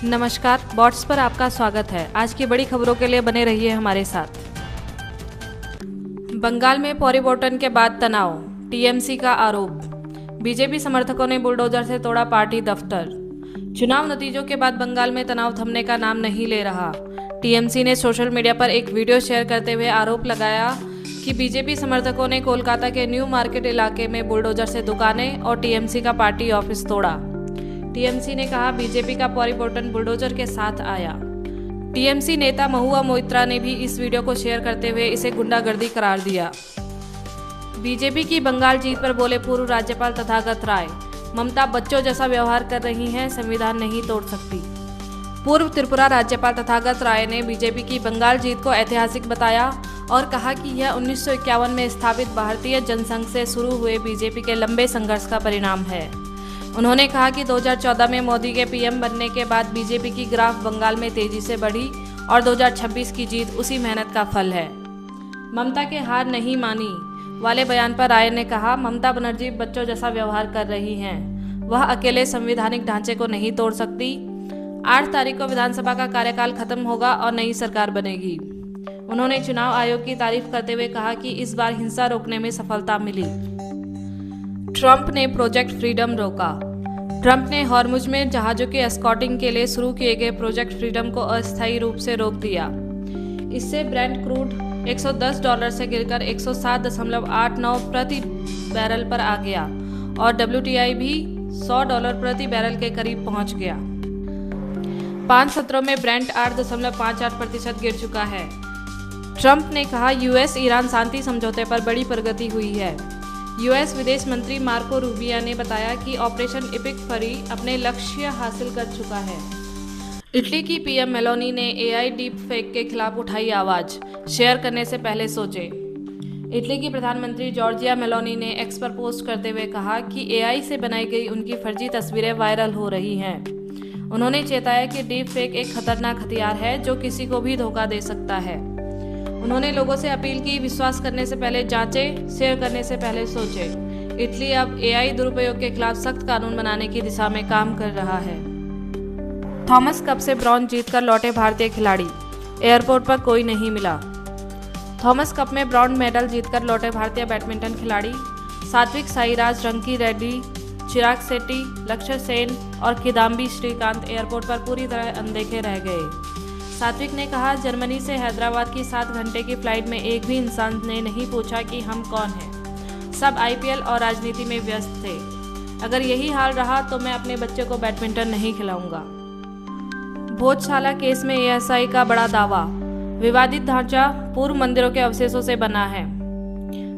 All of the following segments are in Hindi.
नमस्कार, बॉट्स पर आपका स्वागत है। आज की बड़ी खबरों के लिए बने रहिए हमारे साथ। बंगाल में परिवर्तन के बाद तनाव, टीएमसी का आरोप। बीजेपी समर्थकों ने बुलडोजर से तोड़ा पार्टी दफ्तर। चुनाव नतीजों के बाद बंगाल में तनाव थमने का नाम नहीं ले रहा। टीएमसी ने सोशल मीडिया पर एक वीडियो शेयर करते हुए आरोप लगाया कि बीजेपी समर्थकों ने कोलकाता के न्यू मार्केट इलाके में बुलडोजर से दुकानें और टीएमसी का पार्टी ऑफिस तोड़ा। टीएमसी ने कहा, बीजेपी का परिवर्तन बुलडोजर के साथ आया। टीएमसी नेता महुआ मोइत्रा ने भी इस वीडियो को शेयर करते हुए इसे गुंडागर्दी करार दिया। बीजेपी की बंगाल जीत पर बोले पूर्व राज्यपाल तथागत राय, ममता बच्चों जैसा व्यवहार कर रही हैं, संविधान नहीं तोड़ सकती। पूर्व त्रिपुरा राज्यपाल तथागत राय ने बीजेपी की बंगाल जीत को ऐतिहासिक बताया और कहा कि यह 1951 में स्थापित भारतीय जनसंघ से शुरू हुए बीजेपी के लंबे संघर्ष का परिणाम है। उन्होंने कहा कि 2014 में मोदी के पीएम बनने के बाद बीजेपी की ग्राफ बंगाल में तेजी से बढ़ी और 2026 की जीत उसी मेहनत का फल है। ममता के हार नहीं मानी वाले बयान पर राय ने कहा, ममता बनर्जी बच्चों जैसा व्यवहार कर रही हैं। वह अकेले संवैधानिक ढांचे को नहीं तोड़ सकती। 8 तारीख को विधानसभा का कार्यकाल खत्म होगा और नई सरकार बनेगी। उन्होंने चुनाव आयोग की तारीफ करते हुए कहा कि इस बार हिंसा रोकने में सफलता मिली। ट्रंप ने प्रोजेक्ट फ्रीडम रोका। ट्रंप ने हॉर्मुज में जहाजों के एस्कॉर्टिंग के लिए शुरू किए गए प्रोजेक्ट फ्रीडम को अस्थायी रूप से रोक दिया। इससे ब्रेंट क्रूड $110 से गिरकर 107.89 प्रति बैरल पर आ गया और WTI भी $100 प्रति बैरल के करीब पहुंच गया। 5 सत्रों में ब्रेंट 8.58% गिर चुका है। ट्रंप ने कहा, यूएस ईरान शांति समझौते पर बड़ी प्रगति हुई है। यूएस विदेश मंत्री मार्को रूबियो ने बताया कि ऑपरेशन इपिक फरी अपने लक्ष्य हासिल कर चुका है। इटली की पीएम मेलोनी ने एआई डीप फेक के खिलाफ उठाई आवाज, शेयर करने से पहले सोचे। इटली की प्रधानमंत्री जॉर्जिया मेलोनी ने एक्स पर पोस्ट करते हुए कहा कि एआई से बनाई गई उनकी फर्जी तस्वीरें वायरल हो रही हैं। उन्होंने चेताया कि डीप फेक एक खतरनाक हथियार है जो किसी को भी धोखा दे सकता है। उन्होंने लोगों से अपील की, विश्वास करने से पहले जांचें, शेयर करने से पहले सोचें। इटली अब एआई दुरुपयोग के खिलाफ सख्त कानून बनाने की दिशा में काम कर रहा है। थॉमस कप से ब्रॉन्ज जीतकर लौटे भारतीय खिलाड़ी, एयरपोर्ट पर कोई नहीं मिला। थॉमस कप में ब्रॉन्ज मेडल जीतकर लौटे भारतीय बैडमिंटन खिलाड़ी सात्विक साईराज, रंकी रेड्डी, चिराग शेट्टी, लक्ष्य सेन और किदाम्बी श्रीकांत एयरपोर्ट पर पूरी तरह अनदेखे रह गए। सात्विक ने कहा, जर्मनी से हैदराबाद की 7 घंटे की फ्लाइट में एक भी इंसान ने नहीं पूछा कि हम कौन हैं। सब आईपीएल और राजनीति में व्यस्त थे। अगर यही हाल रहा तो मैं अपने बच्चे को बैडमिंटन नहीं खिलाऊंगा। भोजशाला केस में एएसआई का बड़ा दावा, विवादित ढांचा पूर्व मंदिरों के अवशेषों से बना है।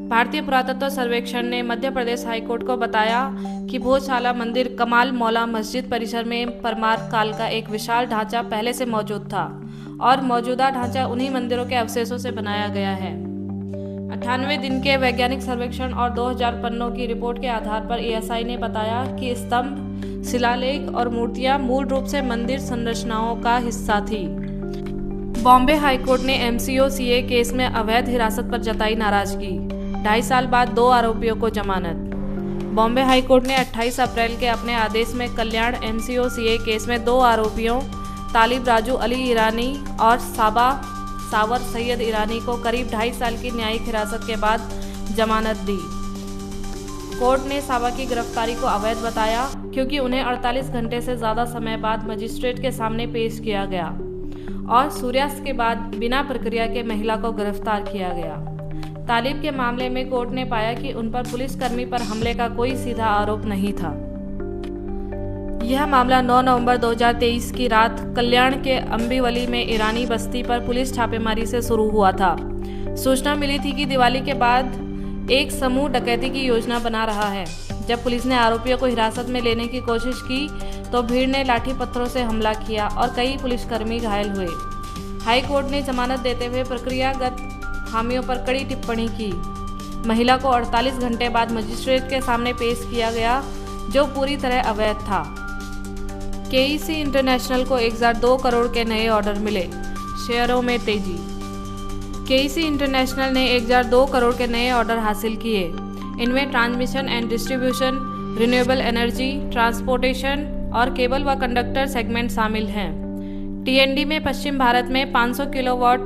भारतीय पुरातत्व सर्वेक्षण ने मध्य प्रदेश हाईकोर्ट को बताया कि भोजशाला मंदिर कमाल मौला मस्जिद परिसर में परमार काल का एक विशाल ढांचा पहले से मौजूद था और मौजूदा ढांचा उन्हीं मंदिरों के अवशेषों से बनाया गया है। 98 दिन के वैज्ञानिक सर्वेक्षण और 2000 पन्नों की रिपोर्ट के आधार पर एएसआई ने बताया कि स्तंभ, शिलालेख और मूर्तियां मूल रूप से मंदिर संरचनाओं का हिस्सा थी। बॉम्बे हाईकोर्ट ने एमसीओ-सीए केस में अवैध हिरासत पर जताई नाराजगी, 2.5 साल बाद 2 आरोपियों को जमानत। बॉम्बे हाईकोर्ट ने 28 अप्रैल के अपने आदेश में कल्याण एमसीओ-सीए केस में 2 आरोपियों तालिब राजू अली ईरानी और सावर सैयद ईरानी को करीब 2.5 साल की न्यायिक हिरासत के बाद जमानत दी। कोर्ट ने साबा की गिरफ्तारी को अवैध बताया क्योंकि उन्हें 48 घंटे से ज़्यादा समय बाद मजिस्ट्रेट के सामने पेश किया गया और सूर्यास्त के बाद बिना प्रक्रिया के महिला को गिरफ्तार किया गया। तालिब के मामले में कोर्ट ने पाया कि उन पर पुलिसकर्मी पर हमले का कोई सीधा आरोप नहीं था। यह मामला 9 नवंबर 2023 की रात कल्याण के अम्बीवली में ईरानी बस्ती पर पुलिस छापेमारी से शुरू हुआ था। सूचना मिली थी कि दिवाली के बाद एक समूह डकैती की योजना बना रहा है। जब पुलिस ने आरोपियों को हिरासत में लेने की कोशिश की तो भीड़ ने लाठी पत्थरों से हमला किया और कई पुलिसकर्मी घायल हुए। हाई कोर्ट ने जमानत देते हुए प्रक्रियागत खामियों पर कड़ी टिप्पणी की। महिला को 48 घंटे बाद मजिस्ट्रेट के सामने पेश किया गया जो पूरी तरह अवैध था। केईसी इंटरनेशनल को 1002 करोड़ के नए ऑर्डर मिले, शेयरों में तेजी। केईसी इंटरनेशनल ने 1002 करोड़ के नए ऑर्डर हासिल किए। इनमें transmission and distribution, renewable energy, transportation और केबल व कंडक्टर सेगमेंट शामिल हैं। टीएनडी में पश्चिम भारत में 500 किलोवाट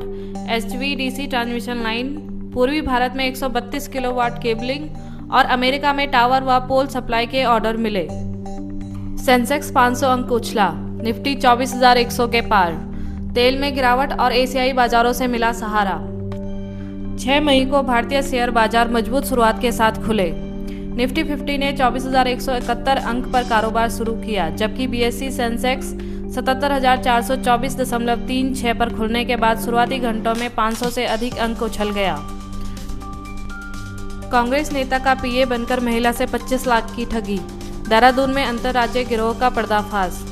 एचवीडीसी ट्रांसमिशन लाइन, पूर्वी भारत में 132 किलोवाट केबलिंग और अमेरिका में टावर व पोल सप्लाई के ऑर्डर मिले। सेंसेक्स 500 अंक उछला, निफ्टी 24,100 के पार। तेल में गिरावट और एशियाई बाजारों से मिला सहारा। 6 मई को भारतीय शेयर बाजार मजबूत शुरुआत के साथ खुले। निफ्टी 50 ने 24,171 अंक पर कारोबार शुरू किया, जबकि बीएसई सेंसेक्स 77,424.36 पर खुलने के बाद शुरुआती घंटों में 500 से अधिक अंक उछल गया। कांग्रेस नेता का पीए बनकर महिला से 25 लाख की ठगी, देहरादून में अंतर्राज्यीय गिरोह का पर्दाफाश।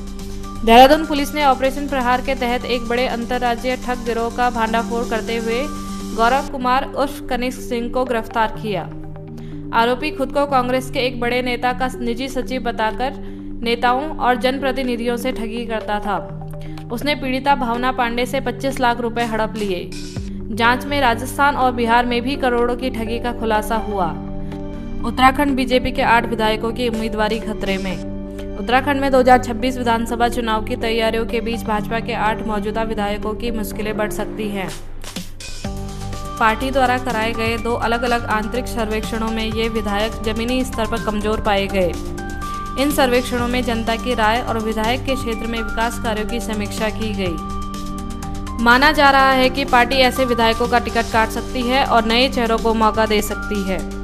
देहरादून पुलिस ने ऑपरेशन प्रहार के तहत एक बड़े अंतर्राज्यीय ठग गिरोह का भांडाफोड़ करते हुए गौरव कुमार उर्फ कनिष्क सिंह को गिरफ्तार किया। आरोपी खुद को कांग्रेस के एक बड़े नेता का निजी सचिव बताकर नेताओं और जनप्रतिनिधियों से ठगी करता था। उसने पीड़िता भावना पांडे से 25 लाख रुपए हड़प लिए। जांच में राजस्थान और बिहार में भी करोड़ों की ठगी का खुलासा हुआ। उत्तराखंड बीजेपी के 8 विधायकों की उम्मीदवारी खतरे में। उत्तराखंड में 2026 विधानसभा चुनाव की तैयारियों के बीच भाजपा के 8 मौजूदा विधायकों की मुश्किलें बढ़ सकती हैं। पार्टी द्वारा कराए गए 2 अलग अलग आंतरिक सर्वेक्षणों में ये विधायक जमीनी स्तर पर कमजोर पाए गए। इन सर्वेक्षणों में जनता की राय और विधायक के क्षेत्र में विकास कार्यों की समीक्षा की गई। माना जा रहा है कि पार्टी ऐसे विधायकों का टिकट काट सकती है और नए चेहरों को मौका दे सकती है।